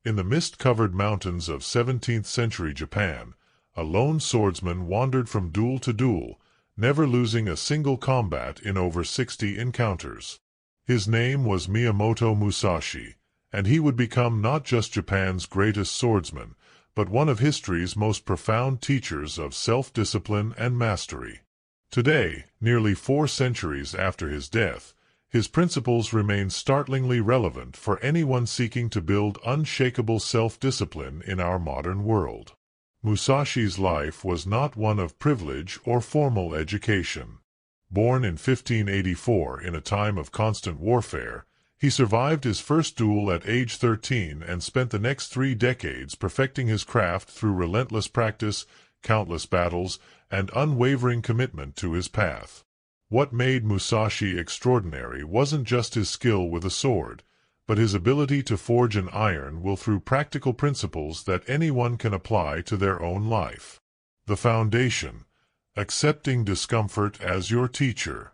In the mist-covered mountains of 17th-century Japan, a lone swordsman wandered from duel to duel, never losing a single combat in over 60 encounters. His name was Miyamoto Musashi, and he would become not just Japan's greatest swordsman, but one of history's most profound teachers of self-discipline and mastery. Today, nearly 4 centuries after his death, his principles remain startlingly relevant for anyone seeking to build unshakable self-discipline in our modern world. Musashi's life was not one of privilege or formal education. Born in 1584 in a time of constant warfare, he survived his first duel at age 13 and spent the next 3 decades perfecting his craft through relentless practice, countless battles, and unwavering commitment to his path. What made Musashi extraordinary wasn't just his skill with a sword, but his ability to forge an iron will through practical principles that anyone can apply to their own life. The foundation: accepting discomfort as your teacher.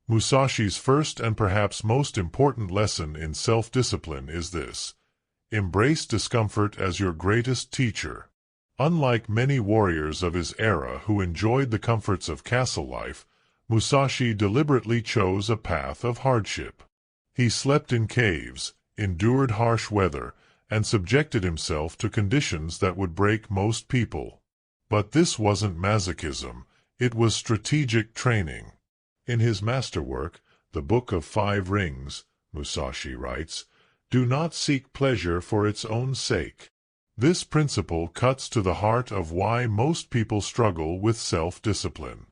Musashi's first and perhaps most important lesson in self-discipline is this: embrace discomfort as your greatest teacher. Unlike many warriors of his era who enjoyed the comforts of castle life, Musashi deliberately chose a path of hardship. He slept in caves, endured harsh weather, and subjected himself to conditions that would break most people. But this wasn't masochism, it was strategic training. In his masterwork, The Book of 5 Rings, Musashi writes, "Do not seek pleasure for its own sake." This principle cuts to the heart of why most people struggle with self-discipline.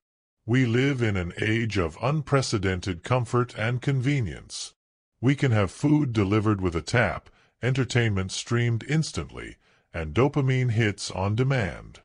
We live in an age of unprecedented comfort and convenience. We can have food delivered with a tap, entertainment streamed instantly, and dopamine hits on demand.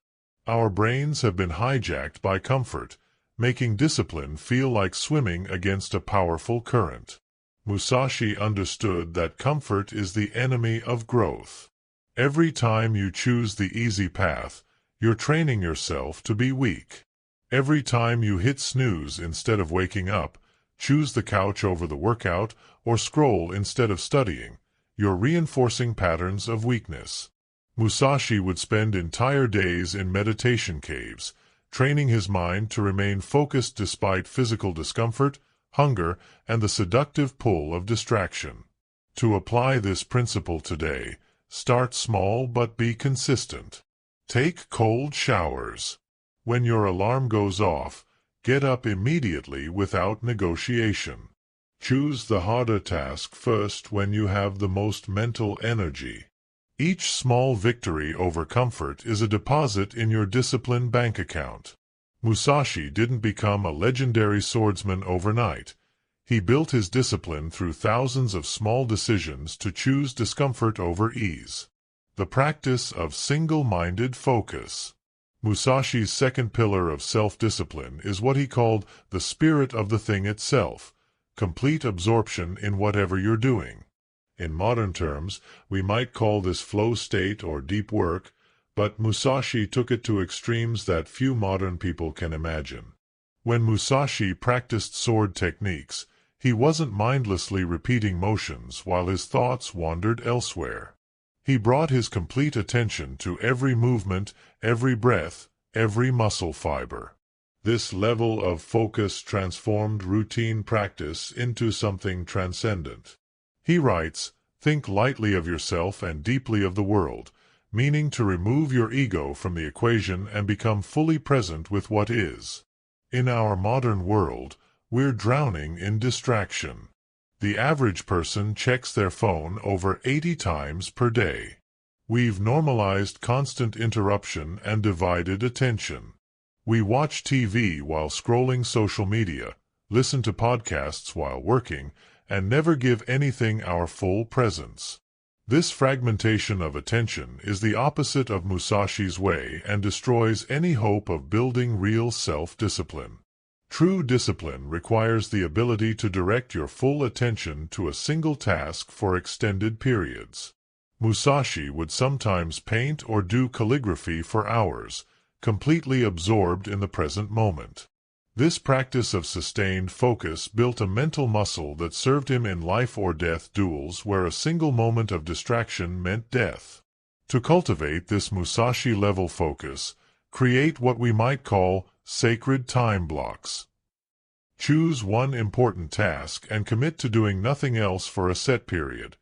Our brains have been hijacked by comfort, making discipline feel like swimming against a powerful current. Musashi understood that comfort is the enemy of growth. Every time you choose the easy path, you're training yourself to be weak. Every time you hit snooze instead of waking up, choose the couch over the workout, or scroll instead of studying, you're reinforcing patterns of weakness. Musashi would spend entire days in meditation caves, training his mind to remain focused despite physical discomfort, hunger, and the seductive pull of distraction. To apply this principle today, start small but be consistent. Take cold showers. When your alarm goes off, get up immediately without negotiation. Choose the harder task first when you have the most mental energy. Each small victory over comfort is a deposit in your discipline bank account. Musashi didn't become a legendary swordsman overnight. He built his discipline through thousands of small decisions to choose discomfort over ease. The practice of single-minded focus. Musashi's second pillar of self-discipline is what he called the spirit of the thing itself, complete absorption in whatever you're doing. In modern terms, we might call this flow state or deep work, but Musashi took it to extremes that few modern people can imagine. When Musashi practiced sword techniques, he wasn't mindlessly repeating motions while his thoughts wandered elsewhere. He brought his complete attention to every movement, every breath, every muscle fiber. This level of focus transformed routine practice into something transcendent. He writes, "Think lightly of yourself and deeply of the world," meaning to remove your ego from the equation and become fully present with what is. In our modern world, we're drowning in distraction. The average person checks their phone over 80 times per day. We've normalized constant interruption and divided attention. We watch TV while scrolling social media, listen to podcasts while working, and never give anything our full presence. This fragmentation of attention is the opposite of Musashi's way and destroys any hope of building real self-discipline. True discipline requires the ability to direct your full attention to a single task for extended periods. Musashi would sometimes paint or do calligraphy for hours, completely absorbed in the present moment. This practice of sustained focus built a mental muscle that served him in life-or-death duels where a single moment of distraction meant death. To cultivate this Musashi-level focus, create what we might call sacred time blocks. Choose one important task and commit to doing nothing else for a set period.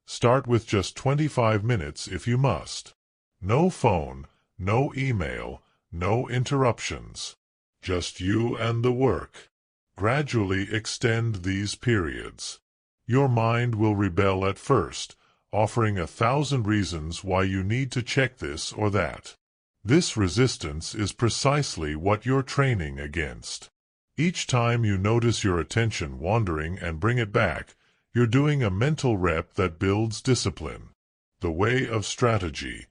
Start with just 25 minutes if you must. No phone, no email, no interruptions. Just you and the work. Gradually extend these periods. Your mind will rebel at first, offering 1,000 reasons why you need to check this or that. This resistance is precisely what you're training against. Each time you notice your attention wandering and bring it back, you're doing a mental rep that builds discipline. The way of strategy.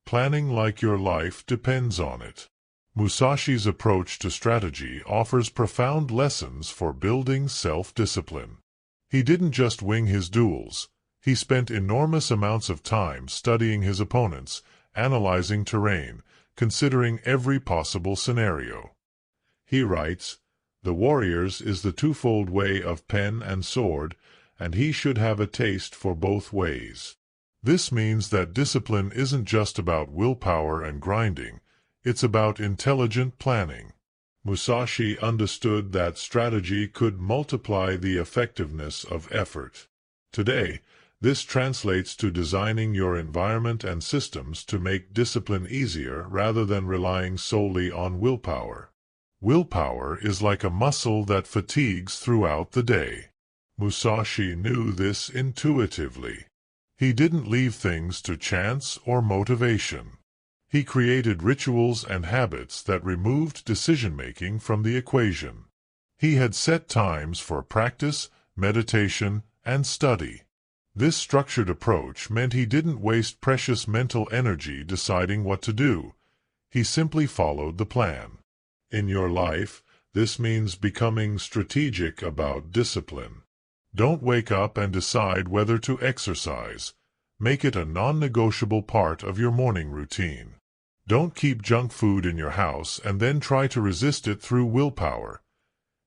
Planning like your life depends on it. Musashi's approach to strategy offers profound lessons for building self-discipline. He didn't just wing his duels. He spent enormous amounts of time studying his opponents, analyzing terrain, considering every possible scenario. He writes, "The warrior's is the twofold way of pen and sword, and he should have a taste for both ways." This means that discipline isn't just about willpower and grinding. It's about intelligent planning. Musashi understood that strategy could multiply the effectiveness of effort. Today, this translates to designing your environment and systems to make discipline easier rather than relying solely on willpower. Willpower is like a muscle that fatigues throughout the day. Musashi knew this intuitively. He didn't leave things to chance or motivation. He created rituals and habits that removed decision-making from the equation. He had set times for practice, meditation, and study. This structured approach meant he didn't waste precious mental energy deciding what to do. He simply followed the plan. In your life, this means becoming strategic about discipline. Don't wake up and decide whether to exercise. Make it a non-negotiable part of your morning routine. Don't keep junk food in your house and then try to resist it through willpower.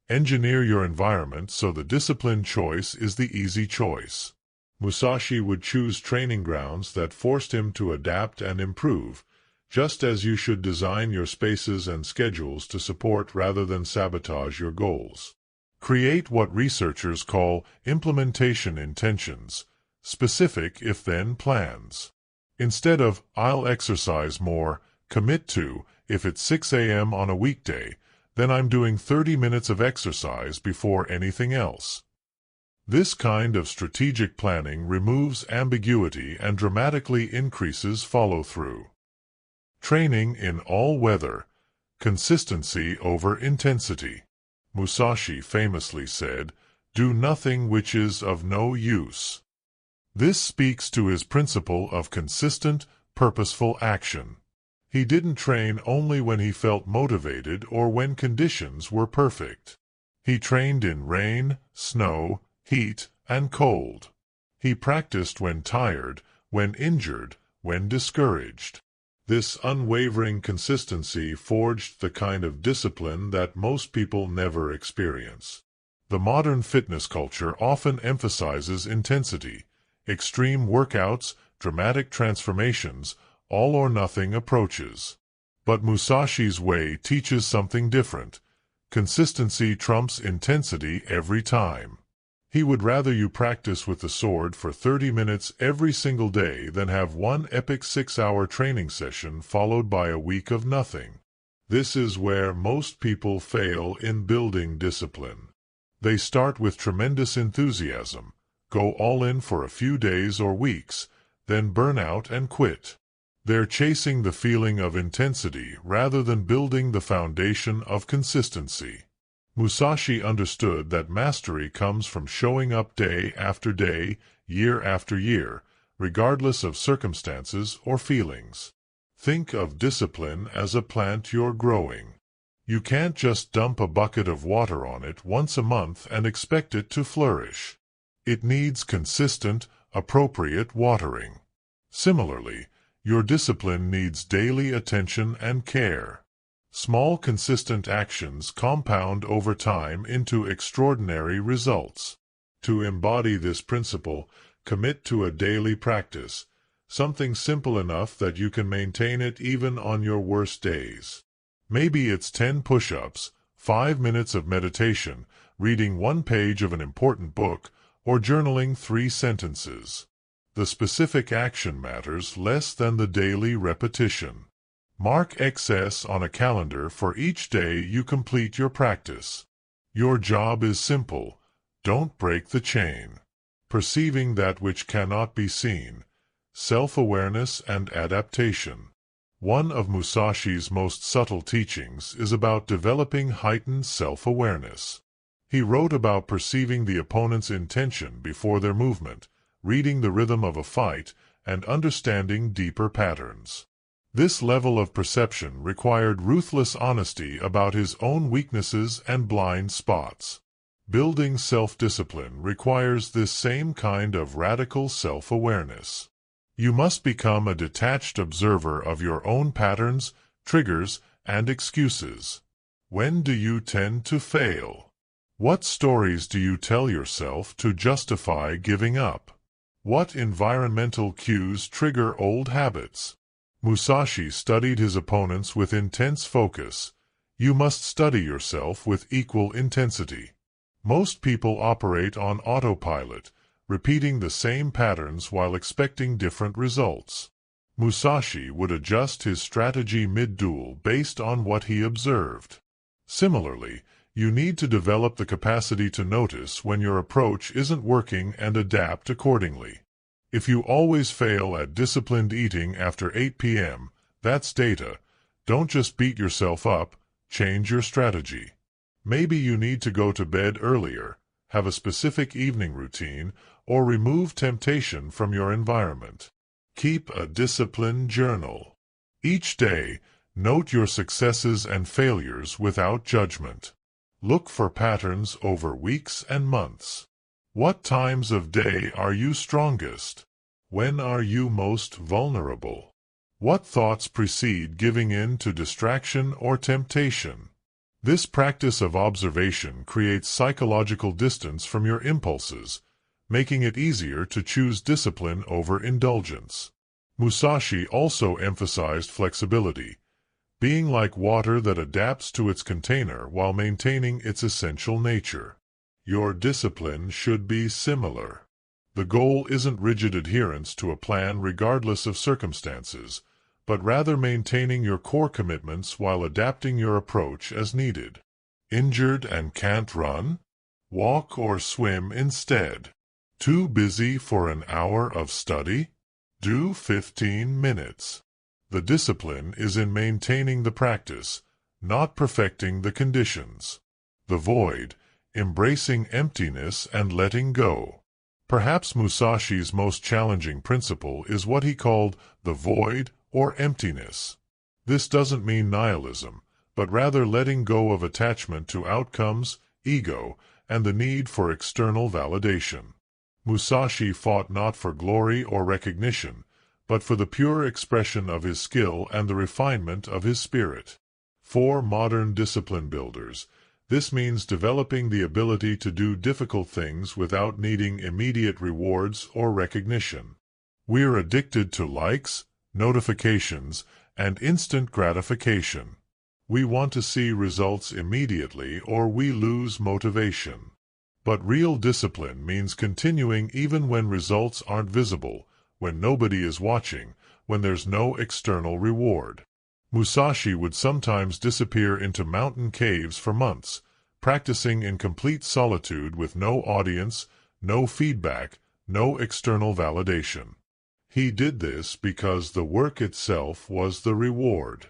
Engineer your environment so the disciplined choice is the easy choice. Musashi would choose training grounds that forced him to adapt and improve, just as you should design your spaces and schedules to support rather than sabotage your goals. Create what researchers call implementation intentions, specific if-then plans. Instead of, "I'll exercise more," commit to, "If it's 6 a.m. on a weekday, then I'm doing 30 minutes of exercise before anything else." This kind of strategic planning removes ambiguity and dramatically increases follow-through. Training in all weather. Consistency over intensity. Musashi famously said, "Do nothing which is of no use." This speaks to his principle of consistent, purposeful action. He didn't train only when he felt motivated or when conditions were perfect. He trained in rain, snow, heat, and cold. He practiced when tired, when injured, when discouraged. This unwavering consistency forged the kind of discipline that most people never experience. The modern fitness culture often emphasizes intensity, extreme workouts, dramatic transformations, all-or-nothing approaches. But Musashi's way teaches something different. Consistency trumps intensity every time. He would rather you practice with the sword for 30 minutes every single day than have one epic 6-hour training session followed by a week of nothing. This is where most people fail in building discipline. They start with tremendous enthusiasm, go all in for a few days or weeks, then burn out and quit. They're chasing the feeling of intensity rather than building the foundation of consistency. Musashi understood that mastery comes from showing up day after day, year after year, regardless of circumstances or feelings. Think of discipline as a plant you're growing. You can't just dump a bucket of water on it once a month and expect it to flourish. It needs consistent, appropriate watering. Similarly, your discipline needs daily attention and care. Small consistent actions compound over time into extraordinary results. To embody this principle, commit to a daily practice, something simple enough that you can maintain it even on your worst days. Maybe it's 10 push-ups, 5 minutes of meditation, reading 1 page of an important book, or journaling 3 sentences. The specific action matters less than the daily repetition. Mark XS on a calendar for each day you complete your practice. Your job is simple. Don't break the chain. Perceiving that which cannot be seen. Self-awareness and adaptation. One of Musashi's most subtle teachings is about developing heightened self-awareness. He wrote about perceiving the opponent's intention before their movement, reading the rhythm of a fight, and understanding deeper patterns. This level of perception required ruthless honesty about his own weaknesses and blind spots. Building self-discipline requires this same kind of radical self-awareness. You must become a detached observer of your own patterns, triggers, and excuses. When do you tend to fail? What stories do you tell yourself to justify giving up? What environmental cues trigger old habits? Musashi studied his opponents with intense focus. You must study yourself with equal intensity. Most people operate on autopilot, repeating the same patterns while expecting different results. Musashi would adjust his strategy mid-duel based on what he observed. Similarly, you need to develop the capacity to notice when your approach isn't working and adapt accordingly. If you always fail at disciplined eating after 8 p.m., that's data. Don't just beat yourself up, change your strategy. Maybe you need to go to bed earlier, have a specific evening routine, or remove temptation from your environment. Keep a disciplined journal. Each day, note your successes and failures without judgment. Look for patterns over weeks and months. What times of day are you strongest? When are you most vulnerable? What thoughts precede giving in to distraction or temptation? This practice of observation creates psychological distance from your impulses, making it easier to choose discipline over indulgence. Musashi also emphasized flexibility, being like water that adapts to its container while maintaining its essential nature. Your discipline should be similar. The goal isn't rigid adherence to a plan regardless of circumstances, but rather maintaining your core commitments while adapting your approach as needed. Injured and can't run? Walk or swim instead. Too busy for an hour of study? Do 15 minutes. The discipline is in maintaining the practice, not perfecting the conditions. The void, embracing emptiness and letting go. Perhaps Musashi's most challenging principle is what he called the void or emptiness. This doesn't mean nihilism, but rather letting go of attachment to outcomes, ego, and the need for external validation. Musashi fought not for glory or recognition, but for the pure expression of his skill and the refinement of his spirit. For modern discipline builders, this means developing the ability to do difficult things without needing immediate rewards or recognition. We're addicted to likes, notifications, and instant gratification. We want to see results immediately or we lose motivation. But real discipline means continuing even when results aren't visible, when nobody is watching, when there's no external reward. Musashi would sometimes disappear into mountain caves for months, practicing in complete solitude with no audience, no feedback, no external validation. He did this because the work itself was the reward.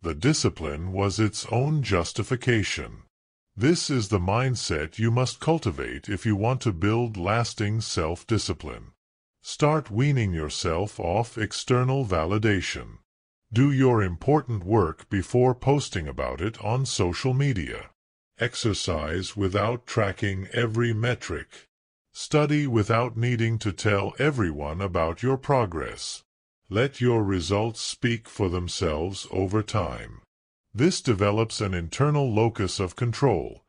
The discipline was its own justification. This is the mindset you must cultivate if you want to build lasting self-discipline. Start weaning yourself off external validation. Do your important work before posting about it on social media. Exercise without tracking every metric. Study without needing to tell everyone about your progress. Let your results speak for themselves over time. This develops an internal locus of control.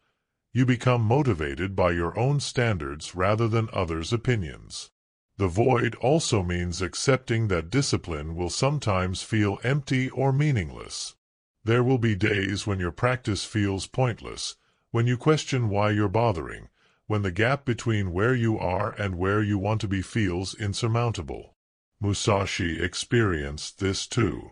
You become motivated by your own standards rather than others' opinions. The void also means accepting that discipline will sometimes feel empty or meaningless. There will be days when your practice feels pointless, when you question why you're bothering, when the gap between where you are and where you want to be feels insurmountable. Musashi experienced this too.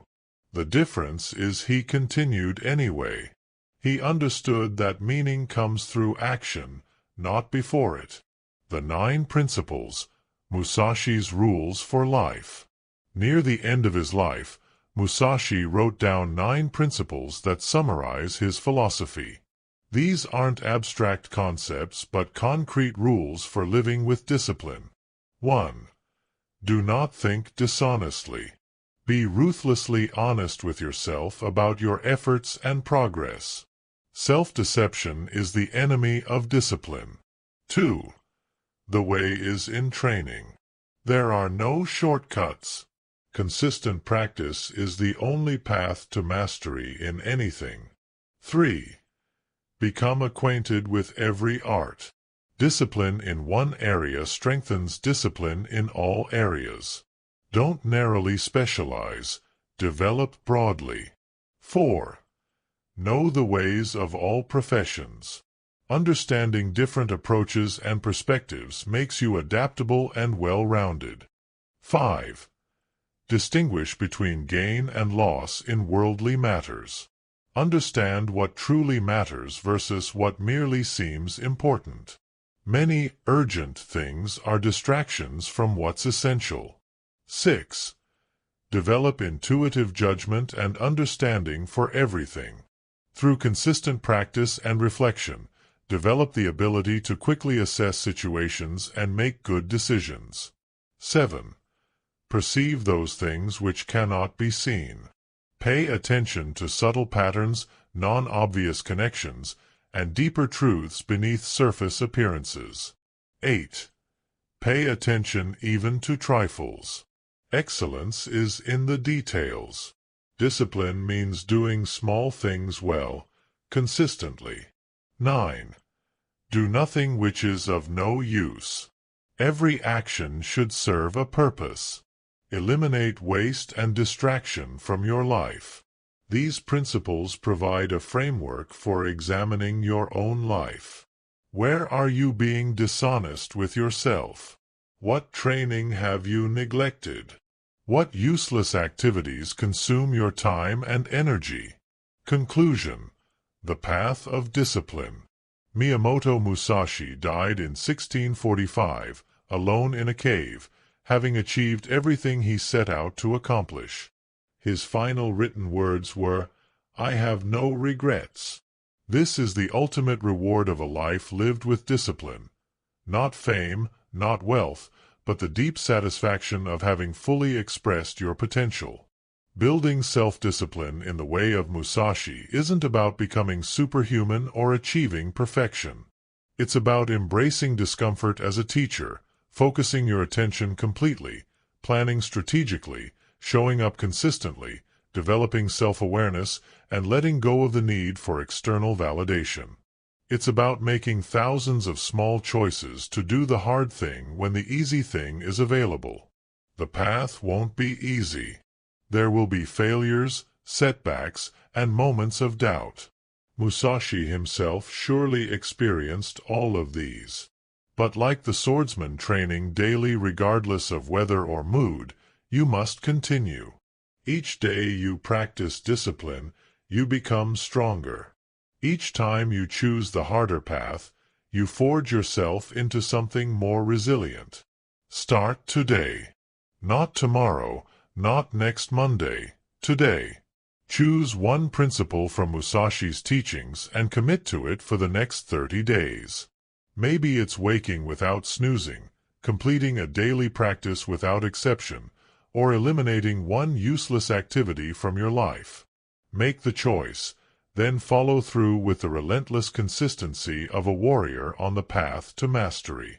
The difference is he continued anyway. He understood that meaning comes through action, not before it. The 9 Principles, Musashi's Rules for Life. Near the end of his life, Musashi wrote down 9 principles that summarize his philosophy. These aren't abstract concepts but concrete rules for living with discipline. 1. Do not think dishonestly. Be ruthlessly honest with yourself about your efforts and progress. Self-deception is the enemy of discipline. 2. The way is in training. There are no shortcuts. Consistent practice is the only path to mastery in anything. 3. Become acquainted with every art. Discipline in one area strengthens discipline in all areas. Don't narrowly specialize, develop broadly. 4. Know the ways of all professions. Understanding different approaches and perspectives makes you adaptable and well-rounded. 5. Distinguish between gain and loss in worldly matters. Understand what truly matters versus what merely seems important. Many urgent things are distractions from what's essential. 6. Develop intuitive judgment and understanding for everything. Through consistent practice and reflection, develop the ability to quickly assess situations and make good decisions. 7. Perceive those things which cannot be seen. Pay attention to subtle patterns, non-obvious connections, and deeper truths beneath surface appearances. 8. Pay attention even to trifles. Excellence is in the details. Discipline means doing small things well, consistently. 9. Do nothing which is of no use. Every action should serve a purpose. Eliminate waste and distraction from your life. These principles provide a framework for examining your own life. Where are you being dishonest with yourself? What training have you neglected? What useless activities consume your time and energy? Conclusion: The Path of Discipline. Miyamoto Musashi died in 1645, alone in a cave, having achieved everything he set out to accomplish. His final written words were, "I have no regrets." This is the ultimate reward of a life lived with discipline. Not fame, not wealth, but the deep satisfaction of having fully expressed your potential. Building self-discipline in the way of Musashi isn't about becoming superhuman or achieving perfection. It's about embracing discomfort as a teacher, focusing your attention completely, planning strategically, showing up consistently, developing self-awareness, and letting go of the need for external validation. It's about making thousands of small choices to do the hard thing when the easy thing is available. The path won't be easy. There will be failures, setbacks, and moments of doubt. Musashi himself surely experienced all of these. But like the swordsman training daily regardless of weather or mood, you must continue. Each day you practice discipline, you become stronger. Each time you choose the harder path, you forge yourself into something more resilient. Start today. Not tomorrow, not next Monday, today. Choose one principle from Musashi's teachings and commit to it for the next 30 days. Maybe it's waking without snoozing, completing a daily practice without exception, or eliminating one useless activity from your life. Make the choice, then follow through with the relentless consistency of a warrior on the path to mastery.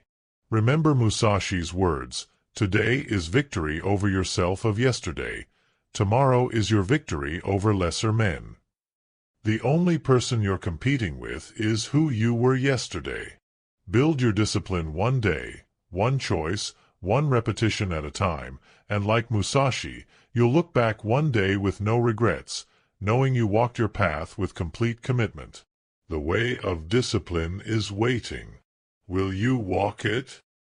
Remember Musashi's words, "Today is victory over yourself of yesterday. Tomorrow is your victory over lesser men." The only person you're competing with is who you were yesterday. Build your discipline one day, one choice, one repetition at a time, and like Musashi, you'll look back one day with no regrets, knowing you walked your path with complete commitment. The way of discipline is waiting. Will you walk it?